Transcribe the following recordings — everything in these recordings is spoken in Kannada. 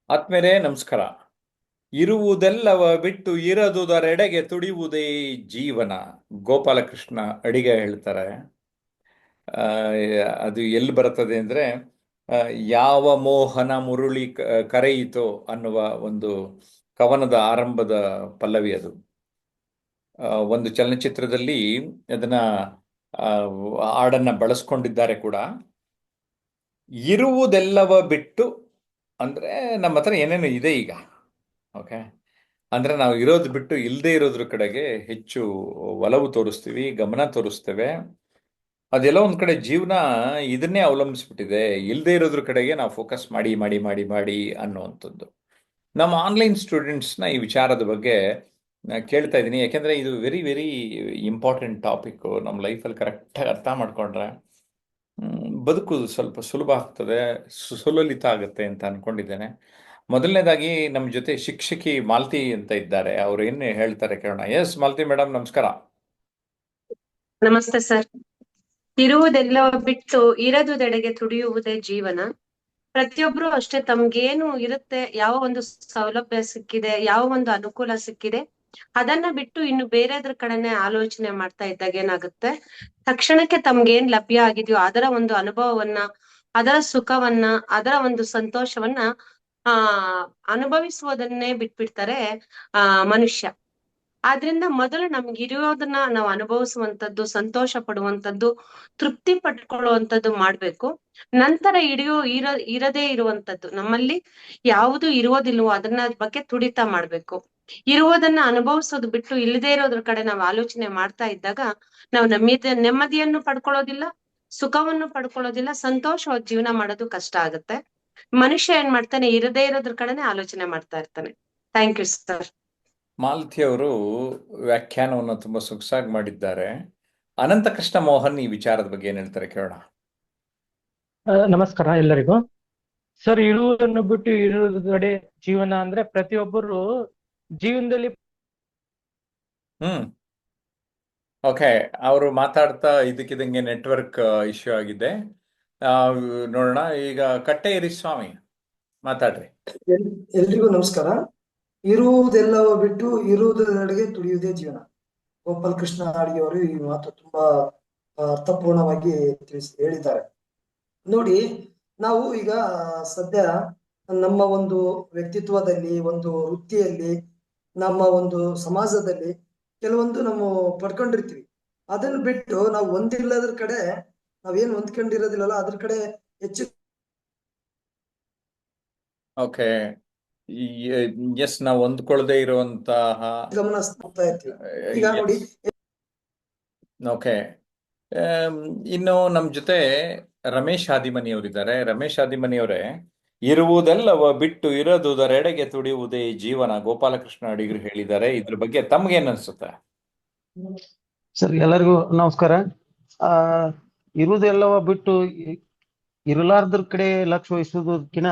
ಆತ್ಮೇಲೆ ನಮಸ್ಕಾರ. ಇರುವುದೆಲ್ಲವ ಬಿಟ್ಟು ಇರದುದರೆಡೆಗೆ ತುಡಿಯುವುದೇ ಜೀವನ. ಗೋಪಾಲಕೃಷ್ಣ ಅಡಿಗ ಹೇಳ್ತಾರೆ. ಆ, ಅದು ಎಲ್ಲಿ ಬರ್ತದೆ ಅಂದ್ರೆ, ಆ, ಯಾವ ಮೋಹನ ಮುರುಳಿ ಕರೆಯಿತೋ ಅನ್ನುವ ಒಂದು ಕವನದ ಆರಂಭದ ಪಲ್ಲವಿ ಅದು. ಒಂದು ಚಲನಚಿತ್ರದಲ್ಲಿ ಅದನ್ನ ಆ, ಹಾಡನ್ನ ಬಳಸ್ಕೊಂಡಿದ್ದಾರೆ ಕೂಡ. ಇರುವುದೆಲ್ಲವ ಬಿಟ್ಟು ಅಂದ್ರೆ ನಮ್ಮ ಹತ್ರ ಏನೇನು ಇದೆ ಈಗ. ಓಕೆ. ಅಂದ್ರೆ ನಾವು ಇರೋದು ಬಿಟ್ಟು ಇಲ್ಲದೆ ಇರೋದ್ರ ಕಡೆಗೆ ಹೆಚ್ಚು ಒಲವು ತೋರಿಸ್ತೀವಿ, ಗಮನ ತೋರಿಸ್ತೇವೆ. ಅದೆಲ್ಲ ಒಂದ್ ಕಡೆ ಜೀವನ ಇದನ್ನೇ ಅವಲಂಬಿಸ್ಬಿಟ್ಟಿದೆ. ಇಲ್ಲದೆ ಇರೋದ್ರ ಕಡೆಗೆ ನಾವು ಫೋಕಸ್ ಮಾಡಿ ಮಾಡಿ ಮಾಡಿ ಮಾಡಿ ಅನ್ನುವಂಥದ್ದು. ನಮ್ಮ ಆನ್ಲೈನ್ ಸ್ಟೂಡೆಂಟ್ಸ್ನ ಈ ವಿಚಾರದ ಬಗ್ಗೆ ಕೇಳ್ತಾ ಇದ್ದೀನಿ, ಯಾಕೆಂದ್ರೆ ಇದು ವೆರಿ ವೆರಿ ಇಂಪಾರ್ಟೆಂಟ್ ಟಾಪಿಕ್. ನಮ್ಮ ಲೈಫಲ್ಲಿ ಕರೆಕ್ಟಾಗಿ ಅರ್ಥ ಮಾಡ್ಕೊಂಡ್ರೆ ಬದುಕುದು ಸ್ವಲ್ಪ ಸುಲಭ ಆಗ್ತದೆ, ಸುಲಲಿತ ಆಗುತ್ತೆ ಅಂತ ಅನ್ಕೊಂಡಿದ್ದೇನೆ. ಮೊದಲನೇದಾಗಿ ನಮ್ಮ ಜೊತೆ ಶಿಕ್ಷಕಿ ಮಾಲತಿ ಅಂತ ಇದ್ದಾರೆ. ಅವ್ರು ಏನು ಹೇಳ್ತಾರೆ ಕೇಳೋಣ. ಎಸ್ ಮಾಲತಿ ಮೇಡಮ್, ನಮಸ್ಕಾರ. ನಮಸ್ತೆ ಸರ್. ಇರುವುದೆಲ್ಲ ಬಿಟ್ಟು ಇರದುದೆಡೆಗೆ ತುಡಿಯುವುದೇ ಜೀವನ. ಪ್ರತಿಯೊಬ್ರು ಅಷ್ಟೇ, ತಮ್ಗೇನು ಇರುತ್ತೆ, ಯಾವ ಒಂದು ಸೌಲಭ್ಯ ಸಿಕ್ಕಿದೆ, ಯಾವ ಒಂದು ಅನುಕೂಲ ಸಿಕ್ಕಿದೆ, ಅದನ್ನ ಬಿಟ್ಟು ಇನ್ನು ಬೇರೆದ್ರ ಕಡೆನೆ ಆಲೋಚನೆ ಮಾಡ್ತಾ ಇದ್ದಾಗ ಏನಾಗುತ್ತೆ, ತಕ್ಷಣಕ್ಕೆ ತಮ್ಗೇನ್ ಲಭ್ಯ ಆಗಿದೆಯೋ ಅದರ ಒಂದು ಅನುಭವವನ್ನ, ಅದರ ಸುಖವನ್ನ, ಅದರ ಒಂದು ಸಂತೋಷವನ್ನ ಆ ಅನುಭವಿಸುವುದನ್ನೇ ಬಿಟ್ಬಿಡ್ತಾರೆ ಮನುಷ್ಯ. ಆದ್ರಿಂದ ಮೊದಲು ನಮ್ಗಿರೋದನ್ನ ನಾವು ಅನುಭವಿಸುವಂತದ್ದು, ಸಂತೋಷ ಪಡುವಂತದ್ದು, ತೃಪ್ತಿ ಪಟ್ಕೊಳ್ಳುವಂತದ್ದು ಮಾಡ್ಬೇಕು. ನಂತರ ಇರದೇ ಇರುವಂತದ್ದು, ನಮ್ಮಲ್ಲಿ ಯಾವುದು ಇರುವುದಿಲ್ವೋ ಅದನ್ನ ಬಗ್ಗೆ ತುಡಿತ ಮಾಡ್ಬೇಕು. ಇರುವುದನ್ನ ಅನುಭವಿಸೋದು ಬಿಟ್ಟು ಇಲ್ಲದೇ ಇರೋದ್ರ ಕಡೆ ನಾವು ಆಲೋಚನೆ ಮಾಡ್ತಾ ಇದ್ದಾಗ ನಾವು ನೆಮ್ಮದಿಯನ್ನು ಪಡ್ಕೊಳ್ಳೋದಿಲ್ಲ, ಸುಖವನ್ನು ಪಡ್ಕೊಳ್ಳೋದಿಲ್ಲ, ಸಂತೋಷವಾದ ಜೀವನ ಮಾಡೋದು ಕಷ್ಟ ಆಗುತ್ತೆ. ಮನುಷ್ಯ ಏನ್ ಮಾಡ್ತಾನೆ, ಇರದೇ ಇರೋದ್ರ ಕಡೆನೆ ಆಲೋಚನೆ ಮಾಡ್ತಾ ಇರ್ತಾನೆ. Thank you sir. ಮಾಲತಿ ಅವರು ವ್ಯಾಖ್ಯಾನವನ್ನು ತುಂಬಾ ಸೊಗಸಾಗಿ ಮಾಡಿದ್ದಾರೆ. ಅನಂತ ಕೃಷ್ಣ ಮೋಹನ್ ಈ ವಿಚಾರದ ಬಗ್ಗೆ ಏನ್ ಹೇಳ್ತಾರೆ ಕೇಳೋಣ. ನಮಸ್ಕಾರ ಎಲ್ಲರಿಗೂ. ಸರ್, ಇರುವುದನ್ನು ಬಿಟ್ಟು ಇರುವುದೆಡೆ ಜೀವನ ಅಂದ್ರೆ ಪ್ರತಿಯೊಬ್ಬರು ಜೀವನದಲ್ಲಿ ಓಕೆ. ಅವರು ಮಾತಾಡ್ತಾ ಇದಕ್ಕಿದಂಗೆ ನೆಟ್ವರ್ಕ್ ಇಶ್ಯೂ ಆಗಿದೆ. ಆ, ನೋಡೋಣ. ಈಗ ಕಟ್ಟೇರಿ ಸ್ವಾಮಿ ಮಾತಾಡ್ರಿ. ಎಲ್ರಿಗೂ ನಮಸ್ಕಾರ. ಇರುವುದೆಲ್ಲವ ಬಿಟ್ಟು ಇರುವುದರೆಡೆಗೆ ತುಳಿಯುವುದೇ ಜೀವನ. ಗೋಪಾಲ್ ಕೃಷ್ಣ ಅಡಿಗೆಯವರು ಈ ಮಾತು ತುಂಬಾ ಅರ್ಥಪೂರ್ಣವಾಗಿ ಹೇಳಿದ್ದಾರೆ. ನೋಡಿ, ನಾವು ಈಗ ಸದ್ಯ ನಮ್ಮ ಒಂದು ವ್ಯಕ್ತಿತ್ವದಲ್ಲಿ, ಒಂದು ವೃತ್ತಿಯಲ್ಲಿ, ನಮ್ಮ ಒಂದು ಸಮಾಜದಲ್ಲಿ ಕೆಲವೊಂದು ನಾವು ಪಡ್ಕೊಂಡಿರ್ತೀವಿ. ಅದನ್ನು ಬಿಟ್ಟು ನಾವು ಹೊಂದಿಲ್ಲದ್ರ ಕಡೆ, ನಾವೇನು ಹೊಂದ್ಕೊಂಡಿರೋದಿಲ್ಲಲ್ಲ ಅದ್ರ ಕಡೆ ಹೆಚ್ಚು ಓಕೆ. ಎಸ್, ನಾವು ಹೊಂದ್ಕೊಳ್ಳದೆ ಇರುವಂತಹ ಗಮನ ಹರಿಸ್ತಾ ಇರ್ತೀವಿ. ಈಗ ನೋಡಿ, ಓಕೆ. ಇನ್ನು ನಮ್ಮ ಜೊತೆ ರಮೇಶ್ ಆದಿಮನಿ ಅವರಿದ್ದಾರೆ. ರಮೇಶ್ ಆದಿಮನಿ ಅವರೇ, ಇರುವುದೆಲ್ಲವ ಬಿಟ್ಟು ಇರದುದರೆಡೆಗೆ ತುಡಿಯುವುದೇ ಜೀವನ, ಗೋಪಾಲಕೃಷ್ಣ ಅಡಿಗರು ಹೇಳಿದ್ದಾರೆ. ಇದ್ರ ಬಗ್ಗೆ ತಮ್ಗೇನ್ ಅನ್ಸುತ್ತೆ? ಸರ್, ಎಲ್ಲರಿಗೂ ನಮಸ್ಕಾರ. ಇರುವುದೆಲ್ಲವ ಬಿಟ್ಟು ಇರಲಾರ್ದ್ರ ಕಡೆ ಲಕ್ಷ್ಯ ವಹಿಸೋದಕ್ಕಿಂತ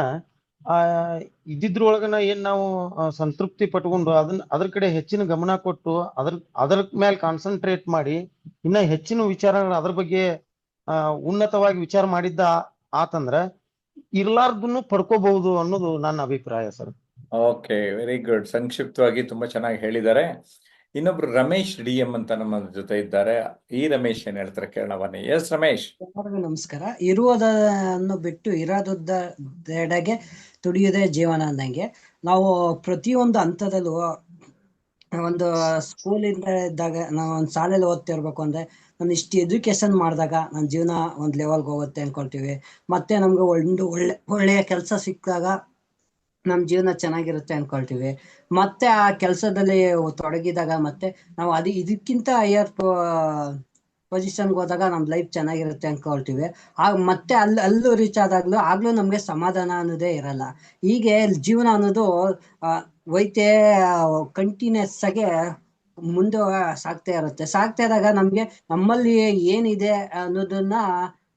ಇದ್ದಿದ್ರೊಳಗನ ಏನ್ ನಾವು ಸಂತೃಪ್ತಿ ಪಟ್ಕೊಂಡು ಅದ್ರ ಕಡೆ ಹೆಚ್ಚಿನ ಗಮನ ಕೊಟ್ಟು ಅದ್ರ ಮೇಲೆ ಕಾನ್ಸಂಟ್ರೇಟ್ ಮಾಡಿ ಇನ್ನ ಹೆಚ್ಚಿನ ವಿಚಾರಗಳು ಅದ್ರ ಬಗ್ಗೆ ಉನ್ನತವಾಗಿ ವಿಚಾರ ಮಾಡಿದ್ದ ಆತಂದ್ರ ಇರ್ಲಾರ್ದನ್ನು ಪಡ್ಕೋಬಹುದು ಅನ್ನೋದು ನನ್ನ ಅಭಿಪ್ರಾಯ ಸರ್. Okay, very good. ಸಂಕ್ಷಿಪ್ತವಾಗಿ ತುಂಬಾ ಚೆನ್ನಾಗಿ ಹೇಳಿದ್ದಾರೆ. ಇನ್ನೊಬ್ರು ರಮೇಶ್ ಡಿ ಎಂ ಅಂತ ನಮ್ಮ ಜೊತೆ ಇದ್ದಾರೆ. ಈ ರಮೇಶ್ ಏನ್ ಹೇಳ್ತಾರೆ ಕೇಳೋಣ ಬನ್ನಿ. ಎಸ್ ರಮೇಶ್. ನಮಸ್ಕಾರ. ಇರುವುದನ್ನು ಬಿಟ್ಟು ಇರೋದೆಡೆಗೆ ತುಡಿಯುವುದೇ ಜೀವನ ಅಂದಂಗೆ, ನಾವು ಪ್ರತಿಯೊಂದು ಹಂತದಲ್ಲೂ ಒಂದು ಸ್ಕೂಲಿಂದ ಇದ್ದಾಗ, ನಾವು ಒಂದು ಶಾಲೆಯಲ್ಲಿ ಓದ್ತಿರ್ಬೇಕು ಅಂದ್ರೆ ನಾನು ಇಷ್ಟು ಎಜುಕೇಶನ್ ಮಾಡಿದಾಗ ನನ್ನ ಜೀವನ ಒಂದು ಲೆವೆಲ್ಗೆ ಹೋಗುತ್ತೆ ಅನ್ಕೊಳ್ತೀವಿ. ಮತ್ತೆ ನಮ್ಗೆ ಒಳ್ಳೆಯ ಕೆಲಸ ಸಿಕ್ಕಿದಾಗ ನಮ್ಮ ಜೀವನ ಚೆನ್ನಾಗಿರುತ್ತೆ ಅನ್ಕೊಳ್ತೀವಿ. ಮತ್ತೆ ಆ ಕೆಲಸದಲ್ಲಿ ತೊಡಗಿದಾಗ ಮತ್ತೆ ನಾವು ಇದಕ್ಕಿಂತ ಹೈಯರ್ ಪೊಸಿಷನ್ಗೆ ಹೋದಾಗ ನಮ್ ಲೈಫ್ ಚೆನ್ನಾಗಿರುತ್ತೆ ಅನ್ಕೊಳ್ತೀವಿ. ಮತ್ತೆ ಅಲ್ಲೂ ರೀಚ್ ಆಗ್ಲೂ ನಮ್ಗೆ ಸಮಾಧಾನ ಅನ್ನೋದೇ ಇರಲ್ಲ. ಹೀಗೆ ಜೀವನ ಅನ್ನೋದು ಹೋಯ್ತೆ ಕಂಟಿನ್ಯೂಸ್ ಆಗಿ ಮುಂದೆ ಸಾಗ್ತಾ ಇದಾಗ ನಮ್ಗೆ ನಮ್ಮಲ್ಲಿ ಏನಿದೆ ಅನ್ನೋದನ್ನ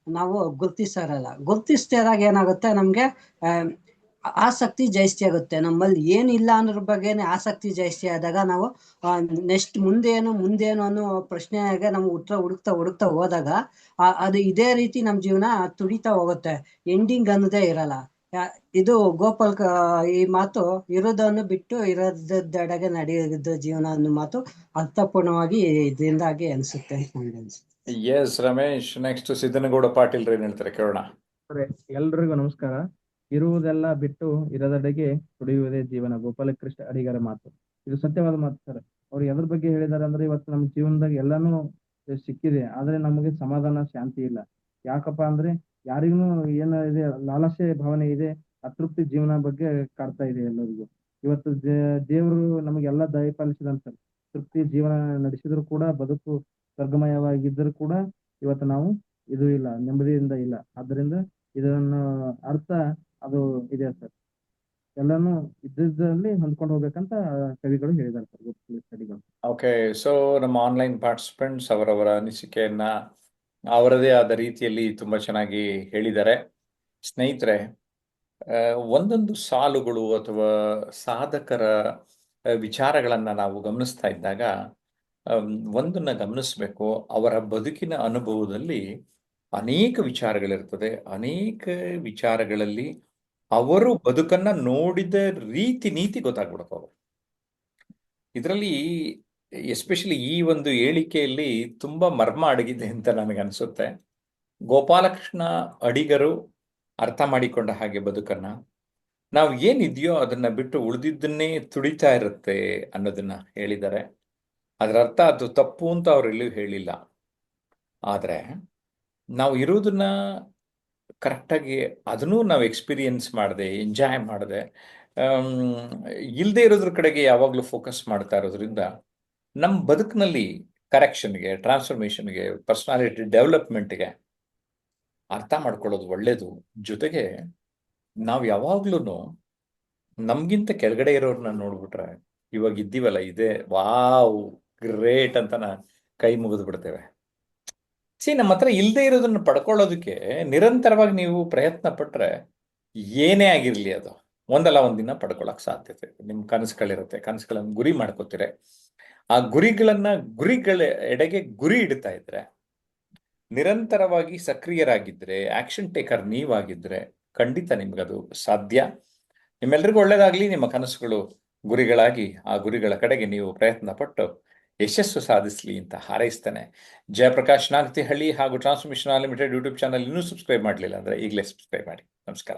ನಾವು ಗುರ್ತಿಸ್ತಾ ಇದ್ದಾಗ ಏನಾಗುತ್ತೆ, ನಮ್ಗೆ ಆಸಕ್ತಿ ಜಾಸ್ತಿ ಆಗುತ್ತೆ. ನಮ್ಮಲ್ಲಿ ಏನಿಲ್ಲ ಅನ್ನೋದ್ರ ಬಗ್ಗೆನೆ ಆಸಕ್ತಿ ಜಾಸ್ತಿ ಆದಾಗ ನಾವು ನೆಕ್ಸ್ಟ್ ಮುಂದೇನು ಅನ್ನೋ ಪ್ರಶ್ನೆಗೆ ನಾವು ಹುಡುಕ್ತಾ ಹೋದಾಗ ಅದು ಇದೇ ರೀತಿ ನಮ್ ಜೀವನ ತುಡಿತಾ ಹೋಗುತ್ತೆ. ಎಂಡಿಂಗ್ ಅನ್ನೋದೇ ಇರಲ್ಲ. ಇದು ಗೋಪಾಲ್ ಈ ಮಾತು ಇರುವುದನ್ನು ಬಿಟ್ಟು ಇರದೆಡೆಗೆ ನಡೆಯುವುದು ಜೀವನ ಅನ್ನೋ ಮಾತು ಅರ್ಥಪೂರ್ಣವಾಗಿ ಇದರಿಂದಾಗಿ ಅನಿಸುತ್ತೆ ನನಗೆ ಅನ್ಸುತ್ತೆ. ಎಸ್ ರಮೇಶ್, ನೆಕ್ಸ್ಟ್ ಸಿದ್ದನಗೌಡ ಪಾಟೀಲ್ ಏನ್ ಹೇಳ್ತಾರೆ ಕೇಳೋಣ. ಎಲ್ರಿಗೂ ನಮಸ್ಕಾರ. ಇರುವುದೆಲ್ಲ ಬಿಟ್ಟು ಇರದೆಡೆಗೆ ತುಡಿಯುವುದೇ ಜೀವನ, ಗೋಪಾಲಕೃಷ್ಣ ಅಡಿಗರ ಮಾತು. ಇದು ಸತ್ಯವಾದ ಮಾತು ಸರ್. ಅವ್ರು ಎದ್ರ ಬಗ್ಗೆ ಹೇಳಿದಾರೆ ಅಂದ್ರೆ, ಇವತ್ತು ನಮ್ಮ ಜೀವನದಾಗ ಎಲ್ಲಾನು ಸಿಕ್ಕಿದೆ, ಆದ್ರೆ ನಮಗೆ ಸಮಾಧಾನ, ಶಾಂತಿ ಇಲ್ಲ. ಯಾಕಪ್ಪ ಅಂದ್ರೆ ಯಾರಿಗೂ ಏನ ಇದೆ, ಲಾಲಸೆ ಭಾವನೆ ಇದೆ, ಅತೃಪ್ತಿ ಜೀವನ ಬಗ್ಗೆ ಕಾಡ್ತಾ ಇದೆ ಎಲ್ಲರಿಗೂ. ಇವತ್ತು ದೇವರು ನಮಗೆಲ್ಲ ದಯಪಾಲಿಸಿದಂತ ತೃಪ್ತಿ ಜೀವನ ನಡೆಸಿದ್ರು ಕೂಡ, ಬದುಕು ಸ್ವರ್ಗಮಯವಾಗಿದ್ದರೂ ಕೂಡ ಇವತ್ತು ನಾವು ಇದು ಇಲ್ಲ, ನೆಮ್ಮದಿಯಿಂದ ಇಲ್ಲ. ಆದ್ದರಿಂದ ಇದನ್ನ ಅರ್ಥ ಅದು ಇದೆ ಸರ್. ಎಲ್ಲಾನು ಇದ್ದಲ್ಲಿ ಹೊಂದ್ಕೊಂಡು ಹೋಗ್ಬೇಕಂತ ಕವಿಗಳು ಹೇಳಿದ್ದಾರೆ ಸರ್, ಗೋಪಾಲಕೃಷ್ಣ. ಓಕೆ, ಸೊ ನಮ್ಮ ಆನ್ಲೈನ್ ಪಾರ್ಟಿಸಿಪೆಂಟ್ಸ್ ಅವರವರ ಅನಿಸಿಕೆಯನ್ನ ಅವರದೇ ಆದ ರೀತಿಯಲ್ಲಿ ತುಂಬಾ ಚೆನ್ನಾಗಿ ಹೇಳಿದ್ದಾರೆ. ಸ್ನೇಹಿತರೆ, ಒಂದೊಂದು ಸಾಲುಗಳು ಅಥವಾ ಸಾಧಕರ ವಿಚಾರಗಳನ್ನ ನಾವು ಗಮನಿಸ್ತಾ ಇದ್ದಾಗ ಒಂದನ್ನ ಗಮನಿಸ್ಬೇಕು. ಅವರ ಬದುಕಿನ ಅನುಭವದಲ್ಲಿ ಅನೇಕ ವಿಚಾರಗಳಿರ್ತದೆ. ಅನೇಕ ವಿಚಾರಗಳಲ್ಲಿ ಅವರು ಬದುಕನ್ನ ನೋಡಿದ ರೀತಿ ನೀತಿ ಗೊತ್ತಾಗ್ಬಿಡುತ್ತೆ ಅವರು. ಇದರಲ್ಲಿ ಎಸ್ಪೆಷಲಿ ಈ ಒಂದು ಹೇಳಿಕೆಯಲ್ಲಿ ತುಂಬಾ ಮರ್ಮ ಅಡಗಿದೆ ಅಂತ ನನಗನ್ಸುತ್ತೆ. ಗೋಪಾಲಕೃಷ್ಣ ಅಡಿಗರು ಅರ್ಥ ಮಾಡಿಕೊಂಡ ಹಾಗೆ ಬದುಕನ್ನ ನಾವು ಏನಿದೆಯೋ ಅದನ್ನ ಬಿಟ್ಟು ಉಳಿದಿದ್ದನ್ನೇ ತುಡಿತಾ ಇರುತ್ತೆ ಅನ್ನೋದನ್ನ ಹೇಳಿದ್ದಾರೆ. ಅದರ ಅರ್ಥ ಅದು ತಪ್ಪು ಅಂತ ಅವರೆಲ್ಲೂ ಹೇಳಿಲ್ಲ. ಆದ್ರೆ ನಾವು ಇರೋದನ್ನ ಕರೆಕ್ಟಾಗಿ ಅದನ್ನೂ ನಾವು ಎಕ್ಸ್ಪೀರಿಯನ್ಸ್ ಮಾಡದೆ, ಎಂಜಾಯ್ ಮಾಡದೆ, ಇಲ್ಲದೆ ಇರೋದ್ರ ಕಡೆಗೆ ಯಾವಾಗಲೂ ಫೋಕಸ್ ಮಾಡ್ತಾ ಇರೋದ್ರಿಂದ ನಮ್ಮ ಬದುಕಿನಲ್ಲಿ ಕರೆಕ್ಷನ್ಗೆ, ಟ್ರಾನ್ಸ್ಫಾರ್ಮೇಷನ್ಗೆ, ಪರ್ಸನಾಲಿಟಿ ಡೆವಲಪ್ಮೆಂಟ್ಗೆ ಅರ್ಥ ಮಾಡ್ಕೊಳ್ಳೋದು ಒಳ್ಳೇದು. ಜೊತೆಗೆ ನಾವು ಯಾವಾಗ್ಲೂ ನಮ್ಗಿಂತ ಕೆಳಗಡೆ ಇರೋರನ್ನ ನೋಡ್ಬಿಟ್ರೆ, ಇವಾಗ ಇದ್ದೀವಲ್ಲ ಇದೇ ವಾವ್ ಗ್ರೇಟ್ ಅಂತ ಕೈ ಮುಗಿದು ಬಿಡ್ತೇವೆ. ನಮ್ಮ ಹತ್ರ ಇಲ್ಲದೆ ಇರೋದನ್ನ ಪಡ್ಕೊಳ್ಳೋದಕ್ಕೆ ನಿರಂತರವಾಗಿ ನೀವು ಪ್ರಯತ್ನ ಪಟ್ರೆ ಏನೇ ಆಗಿರ್ಲಿ ಅದು ಒಂದಲ್ಲ ಒಂದಿನ ಪಡ್ಕೊಳಕ್ ಸಾಧ್ಯತೆ. ನಿಮ್ ಕನಸುಗಳಿರುತ್ತೆ, ಕನಸುಗಳನ್ನ ಗುರಿ ಮಾಡ್ಕೋತೀರ. ಆ ಗುರಿಗಳ ಎಡೆಗೆ ಗುರಿ ಇಡ್ತಾ ಇದ್ರೆ, ನಿರಂತರವಾಗಿ ಸಕ್ರಿಯರಾಗಿದ್ರೆ, ಆಕ್ಷನ್ ಟೇಕರ್ ನೀವಾಗಿದ್ರೆ ಖಂಡಿತ ನಿಮ್ಗದು ಸಾಧ್ಯ. ನಿಮ್ಮೆಲ್ರಿಗೂ ಒಳ್ಳೇದಾಗ್ಲಿ. ನಿಮ್ಮ ಕನಸುಗಳು ಗುರಿಗಳಾಗಿ ಆ ಗುರಿಗಳ ಕಡೆಗೆ ನೀವು ಪ್ರಯತ್ನ ಪಟ್ಟು ಯಶಸ್ಸು ಸಾಧಿಸಲಿ ಅಂತ ಹಾರೈಸ್ತೇನೆ. ಜಯಪ್ರಕಾಶ್ ನಾಗತಿಹಳ್ಳಿ ಹಾಗೂ ಟ್ರಾನ್ಸ್ಫಾರ್ಮೇಷನ್ ಅನ್ಲಿಮಿಟೆಡ್ ಯೂಟ್ಯೂಬ್ ಚಾನಲ್ ಇನ್ನೂ ಸಬ್ಸ್ಕ್ರೈಬ್ ಮಾಡಲಿಲ್ಲ ಅಂದ್ರೆ ಈಗಲೇ ಸಬ್ಸ್ಕ್ರೈಬ್ ಮಾಡಿ. ನಮಸ್ಕಾರ.